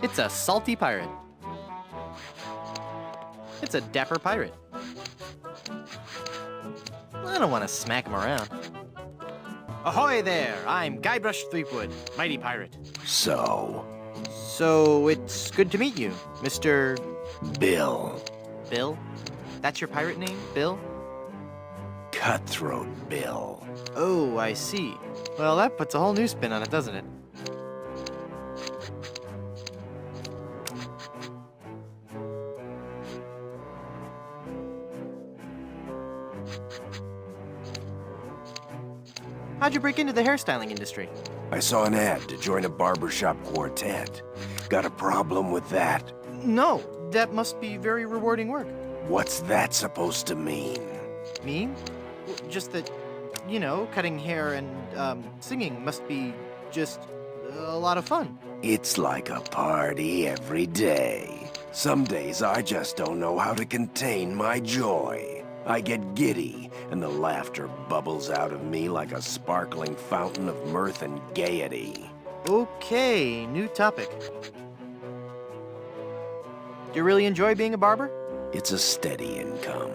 It's a salty pirate. It's a dapper pirate. I don't want to smack him around. Ahoy there! I'm Guybrush Threepwood, mighty pirate. So, It's good to meet you, Mr. Bill. Bill? That's your pirate name, Bill? Cutthroat Bill. Oh, I see. Well, that puts a whole new spin on it, doesn't it? How'd you break into the hairstyling industry? I saw an ad to join a barbershop quartet. Got a problem with that? No, that must be very rewarding work. What's that supposed to mean? Mean? Just that, cutting hair and singing must be just a lot of fun. It's like a party every day. Some days I just don't know how to contain my joy. I get giddy, and the laughter bubbles out of me like a sparkling fountain of mirth and gaiety. Okay, new topic. Do you really enjoy being a barber? It's a steady income.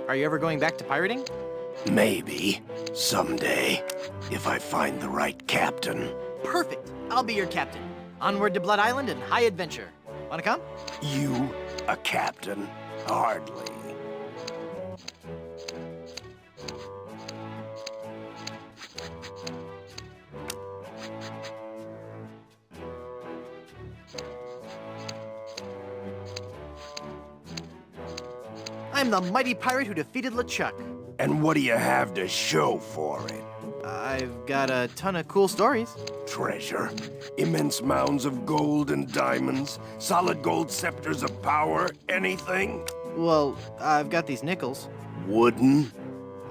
Are you ever going back to pirating? Maybe. Someday. If I find the right captain. Perfect. I'll be your captain. Onward to Blood Island and high adventure. Wanna come? You, a captain? Hardly. I'm the mighty pirate who defeated LeChuck. And what do you have to show for it? I've got a ton of cool stories. Treasure? Immense mounds of gold and diamonds? Solid gold scepters of power? Anything? Well, I've got these nickels. Wooden?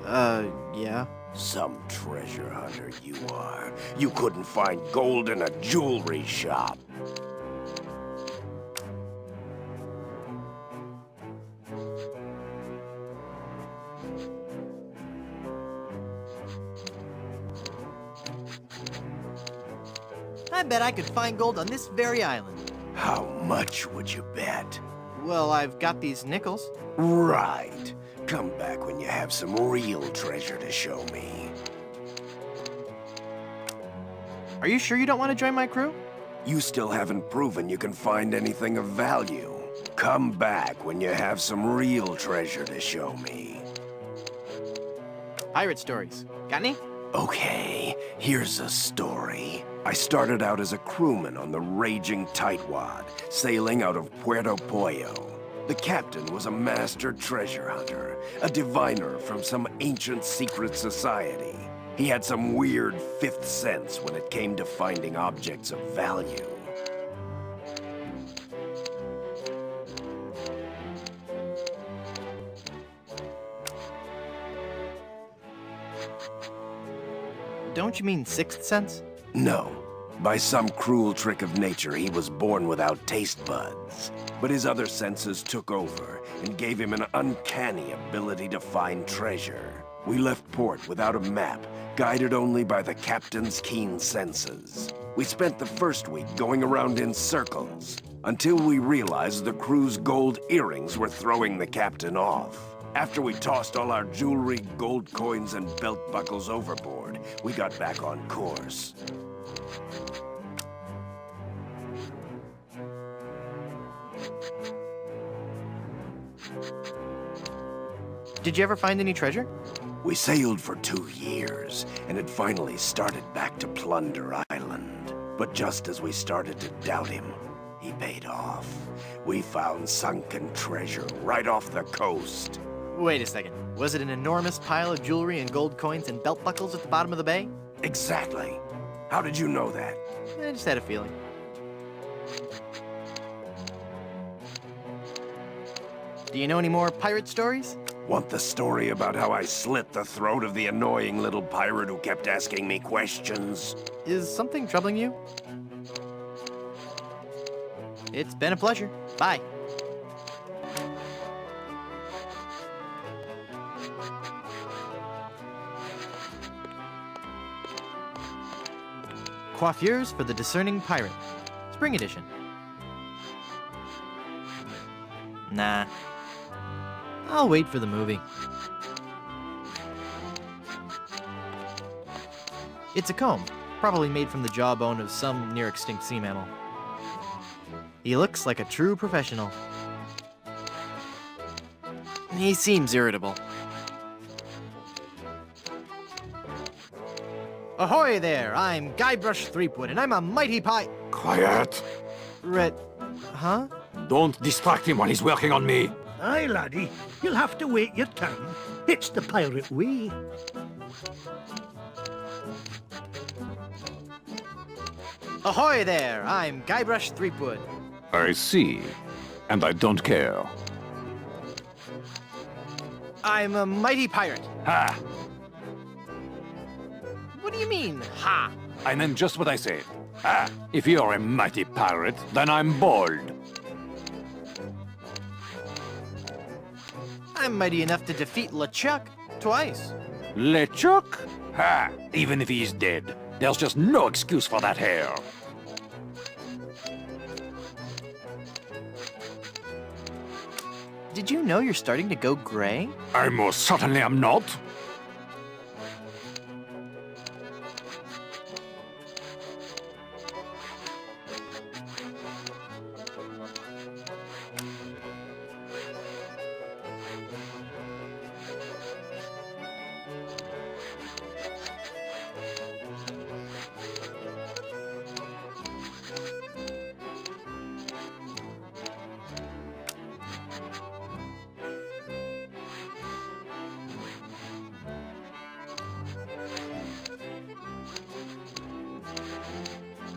Yeah. Some treasure hunter you are. You couldn't find gold in a jewelry shop. I bet I could find gold on this very island. How much would you bet? Well, I've got these nickels. Right. Come back when you have some real treasure to show me. Are you sure you don't want to join my crew? You still haven't proven you can find anything of value. Come back when you have some real treasure to show me. Pirate stories. Got any? Okay, here's a story. I started out as a crewman on the raging Tightwad, sailing out of Puerto Pollo. The captain was a master treasure hunter, a diviner from some ancient secret society. He had some weird fifth sense when it came to finding objects of value. Don't you mean sixth sense? No. By some cruel trick of nature, he was born without taste buds. But his other senses took over and gave him an uncanny ability to find treasure. We left port without a map, guided only by the captain's keen senses. We spent the first week going around in circles, until we realized the crew's gold earrings were throwing the captain off. After we tossed all our jewelry, gold coins, and belt buckles overboard, we got back on course. Did you ever find any treasure? We sailed for 2 years, and had finally started back to Plunder Island. But just as we started to doubt him, he paid off. We found sunken treasure right off the coast. Wait a second. Was it an enormous pile of jewelry and gold coins and belt buckles at the bottom of the bay? Exactly. How did you know that? I just had a feeling. Do you know any more pirate stories? Want the story about how I slit the throat of the annoying little pirate who kept asking me questions? Is something troubling you? It's been a pleasure. Bye. Coiffures for the Discerning Pirate. Spring edition. Nah. I'll wait for the movie. It's a comb, probably made from the jawbone of some near-extinct sea mammal. He looks like a true professional. He seems irritable. Ahoy there! I'm Guybrush Threepwood, and I'm a mighty Quiet! Huh? Don't distract him while he's working on me. Aye, laddie. You'll have to wait your turn. It's the pirate way. Ahoy there! I'm Guybrush Threepwood. I see. And I don't care. I'm a mighty pirate. Ha! What do you mean, ha? I meant just what I said. Ha! If you're a mighty pirate, then I'm bold. I'm mighty enough to defeat LeChuck twice. LeChuck? Ha! Even if he's dead, there's just no excuse for that hair. Did you know you're starting to go gray? I most certainly am not.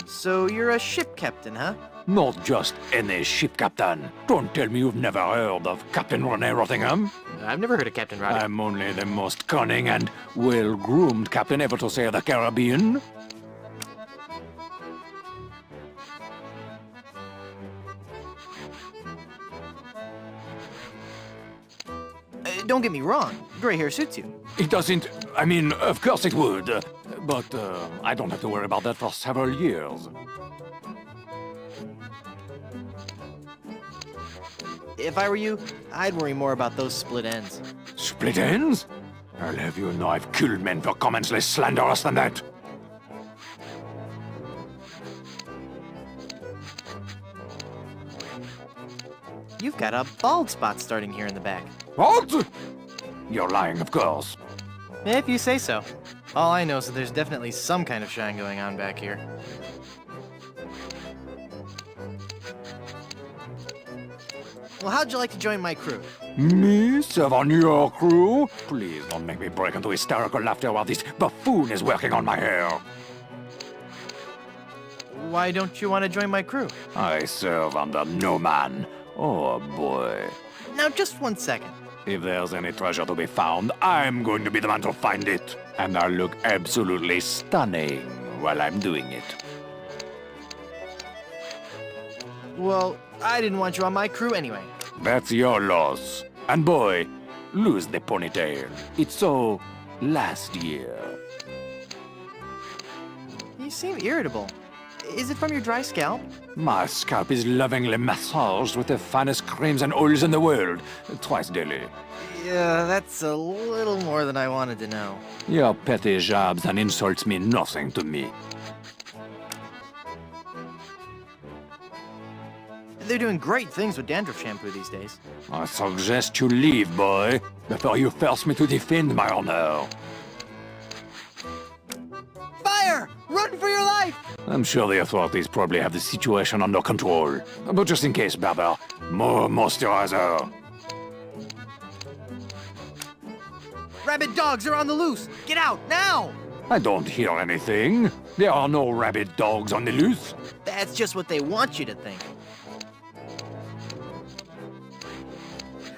So you're a ship captain, huh? Not just any ship captain. Don't tell me you've never heard of Captain Rene Rottingham. I've never heard of Captain Roddy. I'm only the most cunning and well-groomed captain ever to sail the Caribbean. Don't get me wrong, gray hair suits you. It doesn't... I mean, of course it would. But I don't have to worry about that for several years. If I were you, I'd worry more about those split ends. Split ends? I'll have you know I've killed men for comments less slanderous than that. You've got a bald spot starting here in the back. What? You're lying, of course. If you say so. All I know is that there's definitely some kind of shine going on back here. Well, how'd you like to join my crew? Me serve on your crew? Please don't make me break into hysterical laughter while this buffoon is working on my hair. Why don't you want to join my crew? I serve under no man. Oh boy. Now, just 1 second. If there's any treasure to be found, I'm going to be the man to find it. And I'll look absolutely stunning while I'm doing it. Well, I didn't want you on my crew anyway. That's your loss. And boy, lose the ponytail. It's so last year. You seem irritable. Is it from your dry scalp? My scalp is lovingly massaged with the finest creams and oils in the world, twice daily. Yeah, that's a little more than I wanted to know. Your petty jabs and insults mean nothing to me. They're doing great things with dandruff shampoo these days. I suggest you leave, boy, before you force me to defend my honor. Fire! Run for your life! I'm sure the authorities probably have the situation under control. But just in case, Berber, more moisturizer. Rabid dogs are on the loose! Get out, now! I don't hear anything. There are no rabid dogs on the loose. That's just what they want you to think.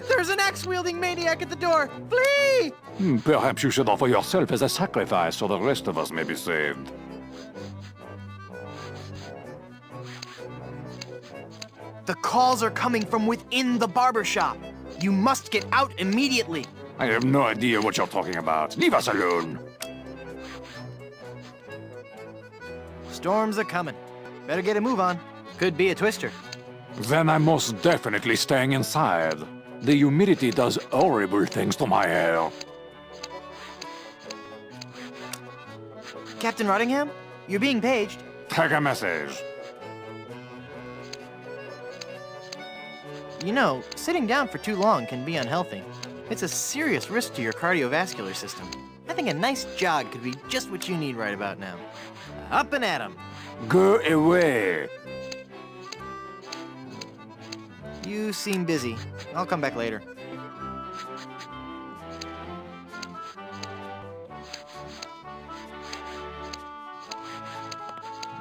There's an axe-wielding maniac at the door! Flee! Perhaps you should offer yourself as a sacrifice so the rest of us may be saved. The calls are coming from within the barber shop. You must get out immediately. I have no idea what you're talking about. Leave us alone. storm's a-coming. Better get a move on. Could be a twister. Then I'm most definitely staying inside. The humidity does horrible things to my hair. Captain Rottingham? You're being paged. Take a message. You know, sitting down for too long can be unhealthy. It's a serious risk to your cardiovascular system. I think a nice jog could be just what you need right about now. Up and at 'em. Go away. You seem busy. I'll come back later.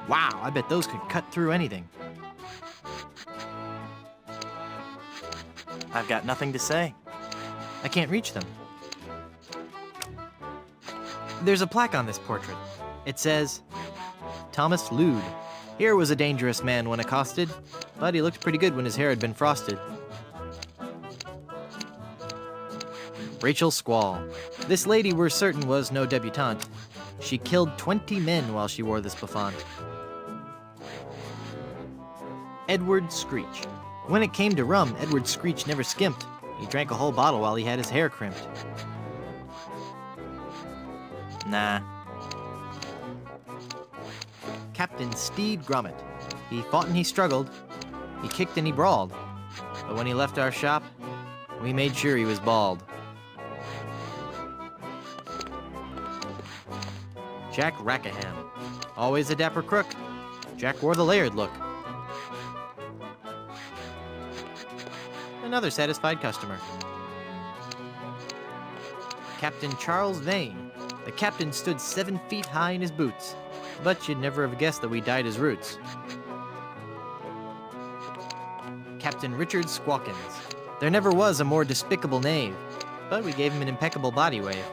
Wow, I bet those could cut through anything. I've got nothing to say. I can't reach them. There's a plaque on this portrait. It says, Thomas Lude. Here was a dangerous man when accosted, but he looked pretty good when his hair had been frosted. Rachel Squall. This lady we're certain was no debutante. She killed 20 men while she wore this bouffant. Edward Screech. When it came to rum, Edward Screech never skimped. He drank a whole bottle while he had his hair crimped. Nah. Captain Steed Grommet. He fought and he struggled. He kicked and he brawled. But when he left our shop, we made sure he was bald. Jack Rackham. Always a dapper crook. Jack wore the layered look. Another satisfied customer. Captain Charles Vane. The captain stood 7 feet high in his boots, but you'd never have guessed that we dyed his roots. Captain Richard Squawkins. There never was a more despicable knave, but we gave him an impeccable body wave.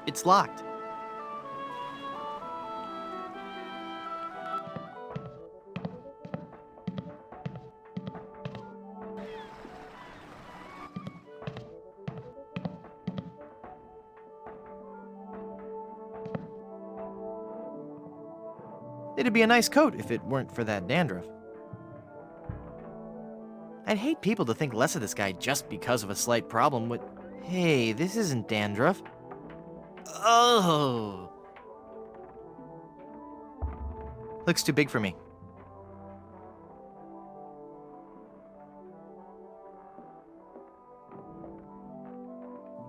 It's locked. It'd be a nice coat if it weren't for that dandruff. I'd hate people to think less of this guy just because of a slight problem with... Hey, this isn't dandruff. Oh! Looks too big for me.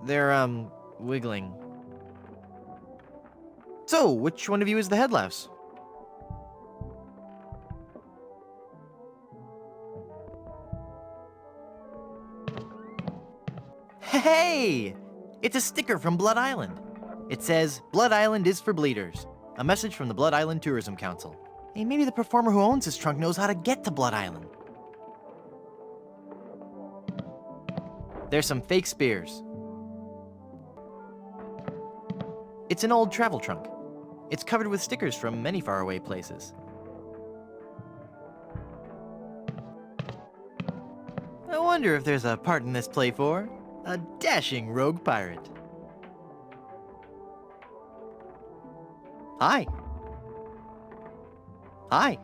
They're, wiggling. So, which one of you is the head louse? Hey! It's a sticker from Blood Island. It says, Blood Island is for bleeders. A message from the Blood Island Tourism Council. Hey, maybe the performer who owns this trunk knows how to get to Blood Island. There's some fake spears. It's an old travel trunk. It's covered with stickers from many faraway places. I wonder if there's a part in this play for a dashing rogue pirate. Hi. Hi.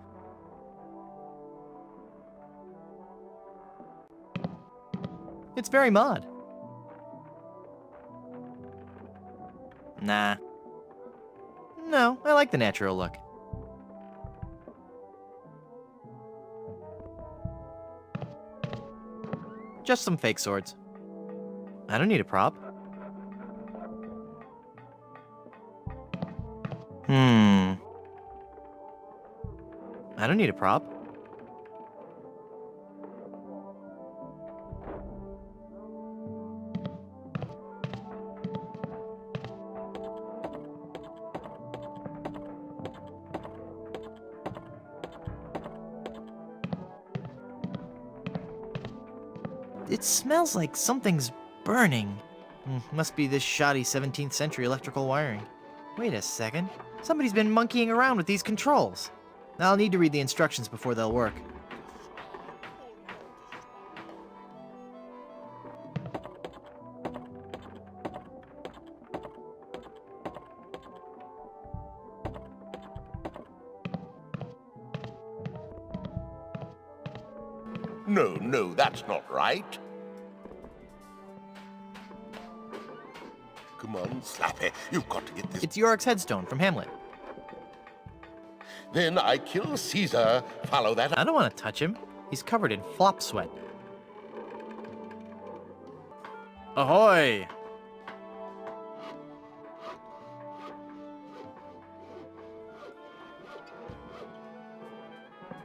It's very mod. Nah. No, I like the natural look. Just some fake swords. I don't need a prop. I don't need a prop. it smells like something's burning. Must be this shoddy 17th century electrical wiring. Wait a second. Somebody's been monkeying around with these controls. I'll need to read the instructions before they'll work. No, that's not right. Come on, Slappy, you've got to get this. It's Yorick's headstone from Hamlet. Then I kill Caesar, follow that. I don't want to touch him. He's covered in flop sweat. Ahoy!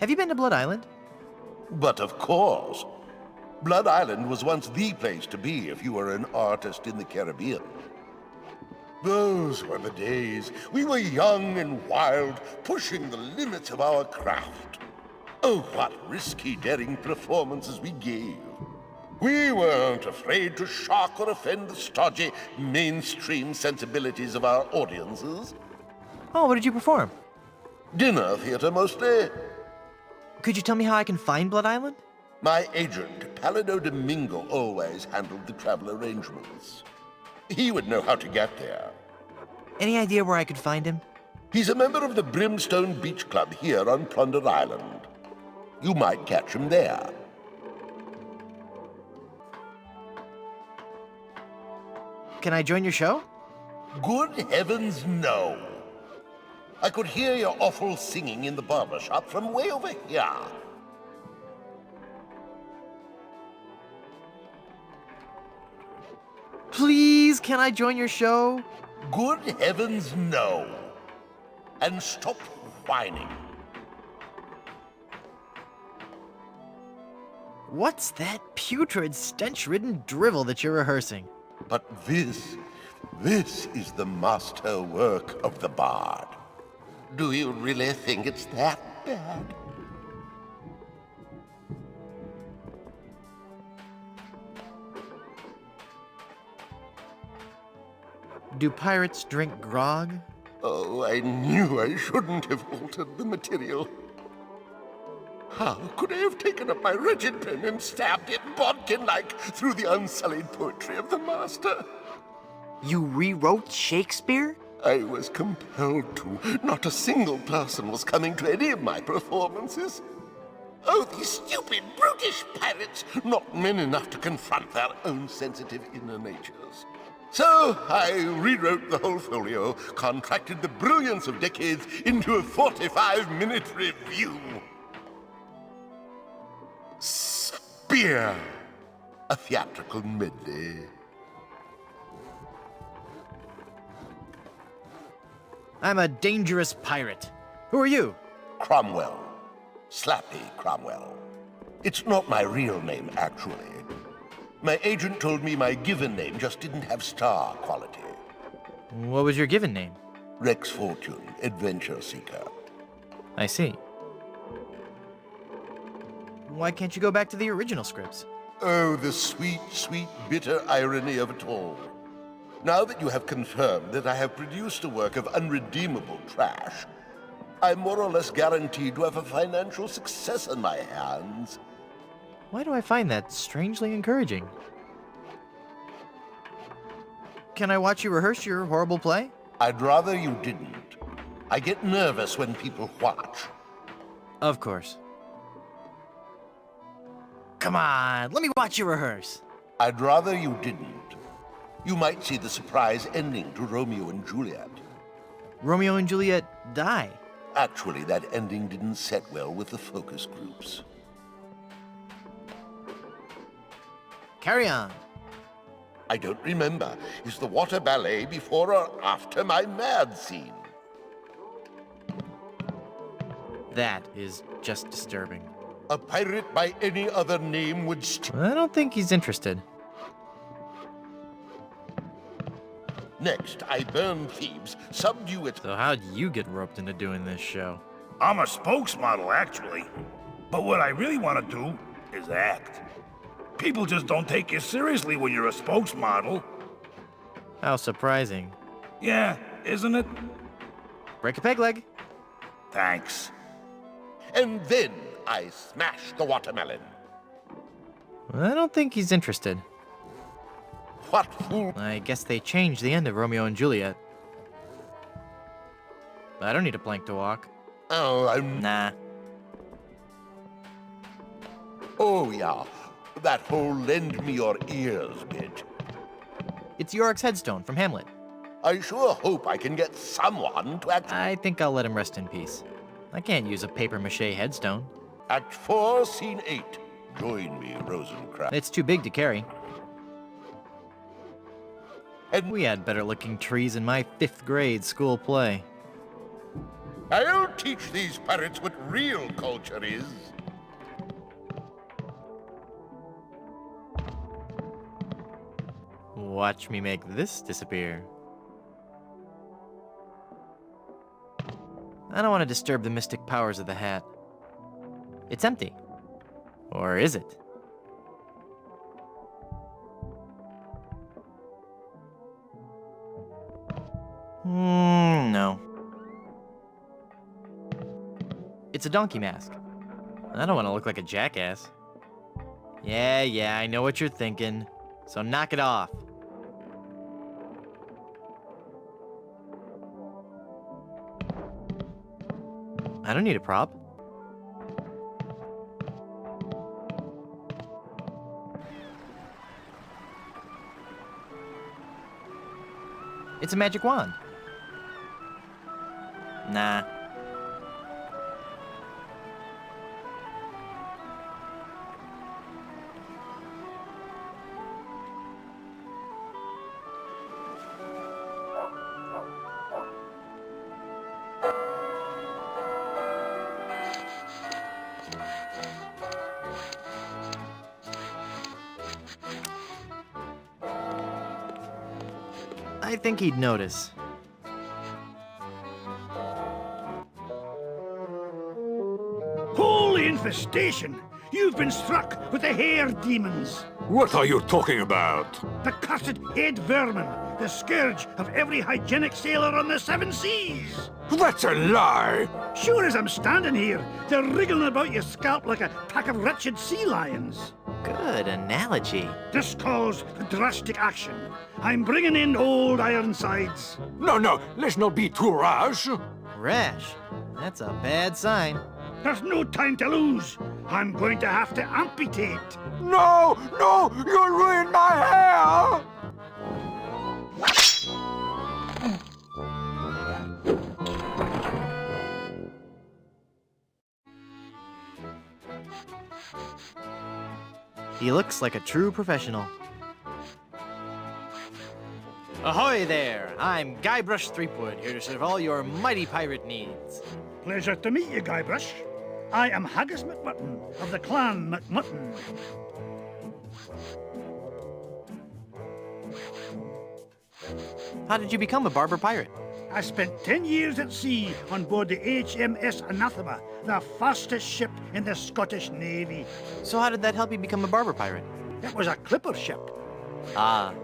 Have you been to Blood Island? But of course. Blood Island was once the place to be if you were an artist in the Caribbean. Those were the days. We were young and wild, pushing the limits of our craft. Oh, what risky, daring performances we gave. We weren't afraid to shock or offend the stodgy, mainstream sensibilities of our audiences. Oh, what did you perform? Dinner theater, mostly. Could you tell me how I can find Blood Island? My agent, Palido Domingo, always handled the travel arrangements. He would know how to get there. Any idea where I could find him? He's a member of the Brimstone Beach Club here on Plunder Island. You might catch him there. Can I join your show? Good heavens, no. I could hear your awful singing in the barber shop from way over here. Please, can I join your show? Good heavens, no. And stop whining. What's that putrid, stench-ridden drivel that you're rehearsing? But this is the master work of the bard. Do you really think it's that bad? Do pirates drink grog? Oh, I knew I shouldn't have altered the material. How could I have taken up my wretched pen and stabbed it bodkin-like through the unsullied poetry of the master? You rewrote Shakespeare? I was compelled to. Not a single person was coming to any of my performances. Oh, these stupid, brutish pirates! Not men enough to confront their own sensitive inner natures. So I rewrote the whole folio, contracted the brilliance of decades into a 45-minute review. Spear! A theatrical medley. I'm a dangerous pirate. Who are you? Cromwell. Slappy Cromwell. It's not my real name, actually. My agent told me my given name just didn't have star quality. What was your given name? Rex Fortune, Adventure Seeker. I see. Why can't you go back to the original scripts? Oh, the sweet, sweet, bitter irony of it all. Now that you have confirmed that I have produced a work of unredeemable trash, I'm more or less guaranteed to have a financial success on my hands. Why do I find that strangely encouraging? Can I watch you rehearse your horrible play? I'd rather you didn't. I get nervous when people watch. Of course. Come on, let me watch you rehearse. I'd rather you didn't. You might see the surprise ending to Romeo and Juliet. Romeo and Juliet die. Actually, that ending didn't set well with the focus groups. Carry on. I don't remember. Is the water ballet before or after my mad scene? That is just disturbing. A pirate by any other name would I don't think he's interested. Next, I burn Thebes, subdue it. So how'd you get roped into doing this show? I'm a spokesmodel, actually. But what I really want to do is act. People just don't take you seriously when you're a spokesmodel. How surprising. Yeah, isn't it? Break a peg leg. Thanks. And then I smash the watermelon. I don't think he's interested. What fool? I guess they changed the end of Romeo and Juliet. But I don't need a plank to walk. Oh, Nah. Oh, yeah. That whole lend me your ears bit. It's Yorick's headstone from Hamlet. I sure hope I can get someone to I think I'll let him rest in peace. I can't use a papier-mâché headstone. Act 4, Scene 8. Join me, Rosencrantz. It's too big to carry. And We had better-looking trees in my 5th grade school play. I'll teach these pirates what real culture is. Watch me make this disappear. I don't want to disturb the mystic powers of the hat. It's empty. Or is it? No. It's a donkey mask. I don't want to look like a jackass. Yeah, I know what you're thinking. So knock it off. I don't need a prop. It's a magic wand. Nah. I think he'd notice. Holy infestation! You've been struck with the hair demons. What are you talking about? The cursed head vermin, the scourge of every hygienic sailor on the 7 seas. That's a lie! Sure as I'm standing here, they're wriggling about your scalp like a pack of wretched sea lions. Good analogy. This calls for drastic action. I'm bringing in old Ironsides. No, let's not be too rash. Rash. That's a bad sign. There's no time to lose. I'm going to have to amputate. No, you'll ruin my hair! He looks like a true professional. Ahoy there! I'm Guybrush Threepwood, here to serve all your mighty pirate needs. Pleasure to meet you, Guybrush. I am Haggis McMutton of the clan McMutton. How did you become a barber pirate? I spent 10 years at sea on board the HMS Anathema, the fastest ship in the Scottish Navy. So how did that help you become a barber pirate? It was a clipper ship. Ah.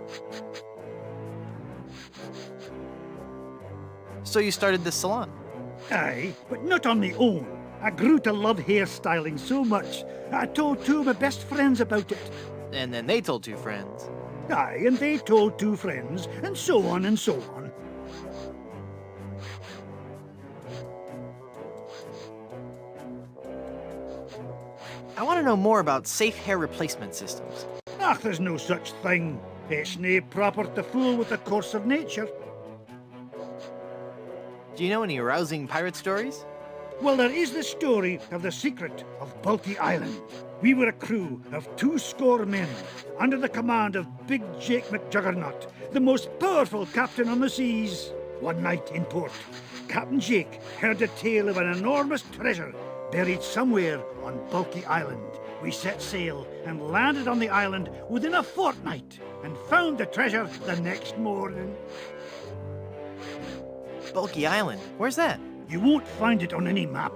So you started this salon? Aye, but not on my own. I grew to love hairstyling so much, I told 2 of my best friends about it. And then they told 2 friends. Aye, and they told 2 friends, and so on and so on. I want to know more about safe hair replacement systems. Ach, there's no such thing. It's nae proper to fool with the course of nature. Do you know any rousing pirate stories? Well, there is the story of the secret of Bulky Island. We were a crew of 200 men, under the command of Big Jake McJuggernaut, the most powerful captain on the seas. One night in port, Captain Jake heard a tale of an enormous treasure buried somewhere on Bulky Island. We set sail and landed on the island within a fortnight and found the treasure the next morning. Bulky Island. Where's that? You won't find it on any map.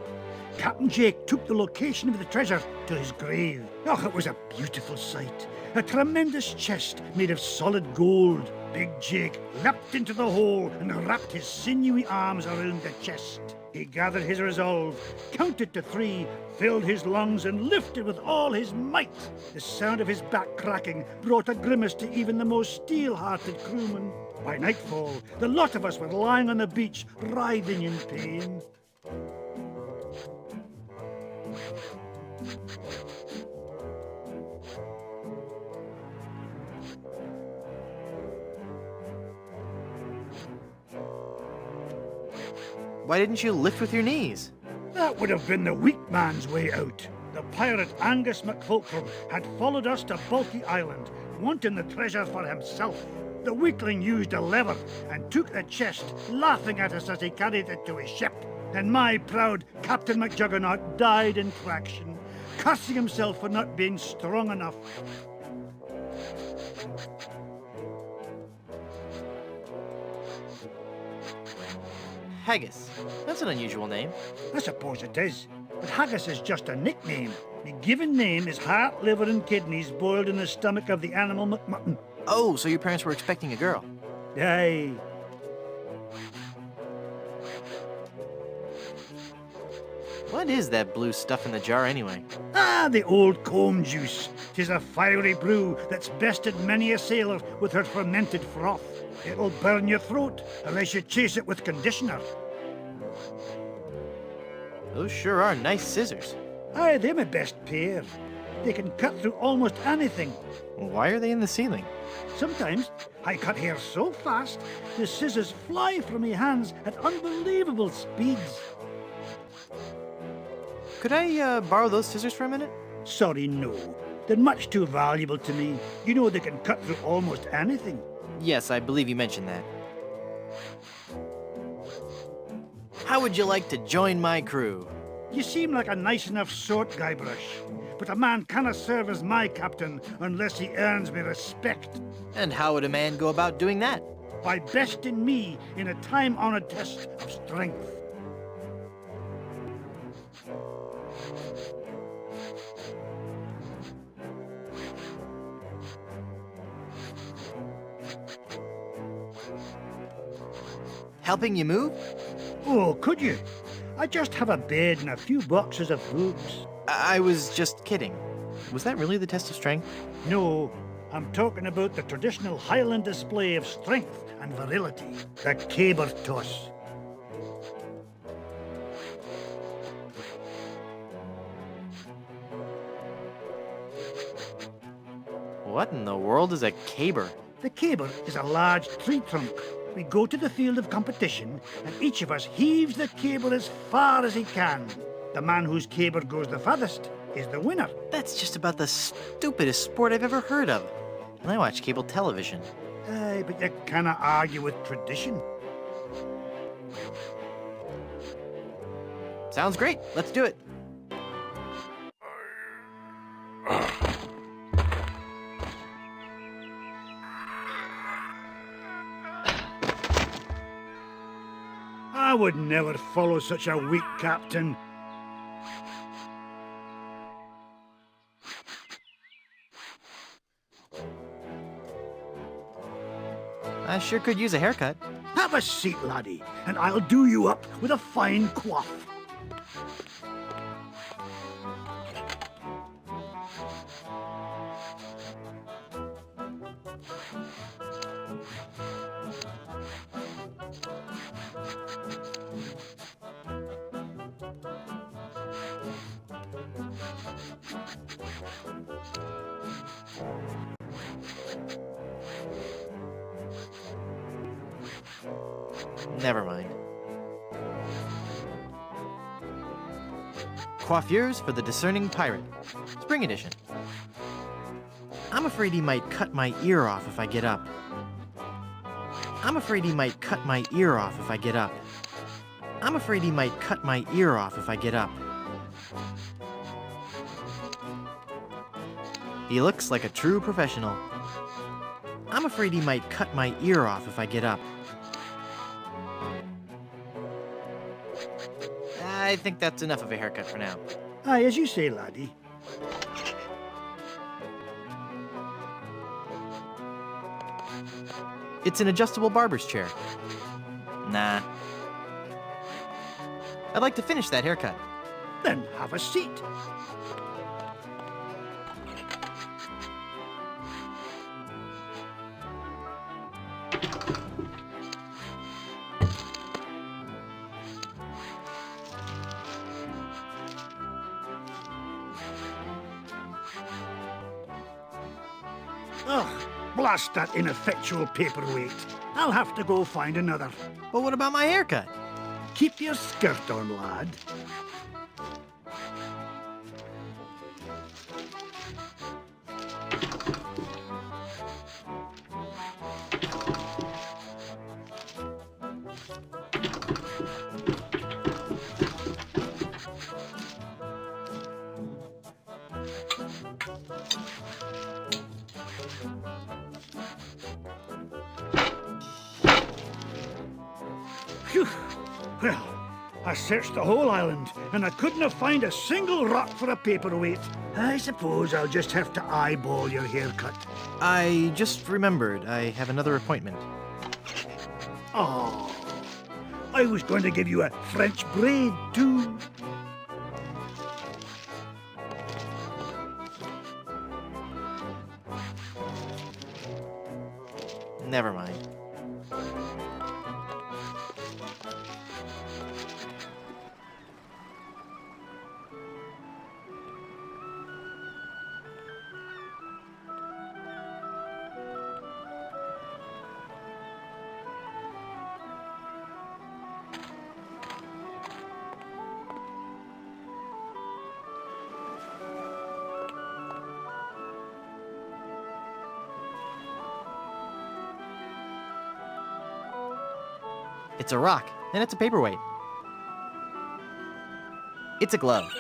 Captain Jake took the location of the treasure to his grave. Oh, it was a beautiful sight. A tremendous chest made of solid gold. Big Jake leapt into the hole and wrapped his sinewy arms around the chest. He gathered his resolve, counted to 3, filled his lungs, and lifted with all his might. The sound of his back cracking brought a grimace to even the most steel-hearted crewman. By nightfall, the lot of us were lying on the beach, writhing in pain. Why didn't you lift with your knees? That would have been the weak man's way out. The pirate Angus MacFulcrum had followed us to Bulky Island, wanting the treasure for himself. The weakling used a lever and took the chest, laughing at us as he carried it to his ship. And my proud Captain McJuggernaut died in traction, cursing himself for not being strong enough. Haggis. That's an unusual name. I suppose it is, but haggis is just a nickname. The given name is heart, liver, and kidneys boiled in the stomach of the animal McMutton. Oh, so your parents were expecting a girl. Aye. What is that blue stuff in the jar anyway? Ah, the old comb juice. 'Tis a fiery brew that's bested many a sailor with her fermented froth. It'll burn your throat unless you chase it with conditioner. Those sure are nice scissors. Aye, they're my best pair. They can cut through almost anything. Why are they in the ceiling? Sometimes I cut hair so fast, the scissors fly from my hands at unbelievable speeds. Could I borrow those scissors for a minute? Sorry, no. They're much too valuable to me. You know they can cut through almost anything. Yes, I believe you mentioned that. How would you like to join my crew? You seem like a nice enough sort, Guybrush, but a man cannot serve as my captain unless he earns me respect. And how would a man go about doing that? By besting me in a time-honored test of strength. Helping you move? Oh, could you? I just have a bed and a few boxes of books. I was just kidding. Was that really the test of strength? No, I'm talking about the traditional Highland display of strength and virility, the caber toss. What in the world is a caber? The caber is a large tree trunk. We go to the field of competition, and each of us heaves the caber as far as he can. The man whose caber goes the farthest is the winner. That's just about the stupidest sport I've ever heard of. And I watch cable television. Aye, but you cannot argue with tradition. Sounds great. Let's do it. I would never follow such a weak captain. I sure could use a haircut. Have a seat, laddie, and I'll do you up with a fine coif. Never mind. Coiffures for the Discerning Pirate. Spring edition. I'm afraid he might cut my ear off if I get up. I'm afraid he might cut my ear off if I get up. I'm afraid he might cut my ear off if I get up. He looks like a true professional. I'm afraid he might cut my ear off if I get up. I think that's enough of a haircut for now. Aye, as you say, laddie. It's an adjustable barber's chair. Nah. I'd like to finish that haircut. Then have a seat. Ugh, blast that ineffectual paperweight. I'll have to go find another. But what about my haircut? Keep your skirt on, lad. Phew. Well, I searched the whole island, and I couldn't have found a single rock for a paperweight. I suppose I'll just have to eyeball your haircut. I just remembered I have another appointment. Oh, I was going to give you a French braid, too. Never mind. It's a rock, and it's a paperweight. It's a glove.